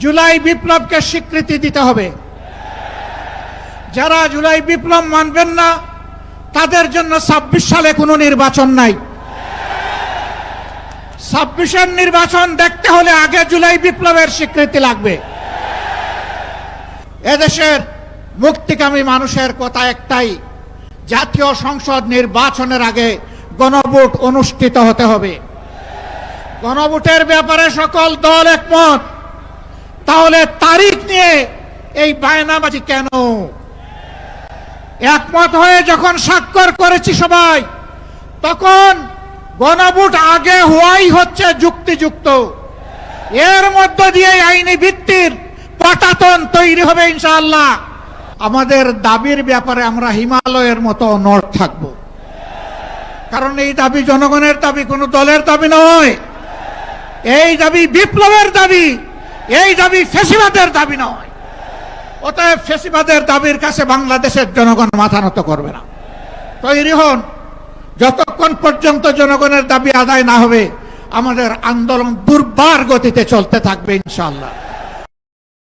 জুলাই বিপ্লবকে স্বীকৃতি দিতে হবে। যারা জুলাই বিপ্লব মানবেন না তাদের জন্য ২৬ সালে কোনো নির্বাচন নাই। ২৬-এর নির্বাচন দেখতে হলে আগে জুলাই বিপ্লবের স্বীকৃতি লাগবে। এদেশের মুক্তিকামী মানুষের কথা একটাই, জাতীয় সংসদ নির্বাচনের আগে গণভোট অনুষ্ঠিত হতে হবে। গণভোটের ব্যাপারে সকল দল একমত, তাহলে তারিখ নিয়ে এই বায়নাবাজি কেন? একমত হয়ে যখন স্বাক্ষর করেছি সবাই, তখন গণভোট আগে হওয়াই হচ্ছে যুক্তিযুক্ত। এর মধ্য দিয়ে আইনি ভিত্তির পাটাতন তৈরি হবে ইনশাআল্লাহ। আমাদের দাবির ব্যাপারে আমরা হিমালয়ের মতো অনড় থাকব, কারণ এই দাবি জনগণের দাবি, কোনো দলের দাবি নয়। এই দাবি বিপ্লবের দাবি, এই দাবি ফ্যাসিবাদের দাবি নয়। অতএব ফ্যাসিবাদের দাবির কাছে বাংলাদেশের জনগণ মাথা নত করবে না। তৈরি হন। যতক্ষণ পর্যন্ত জনগণের দাবি আদায় না হবে আমাদের আন্দোলন দুর্বার গতিতে চলতে থাকবে ইনশাআল্লাহ।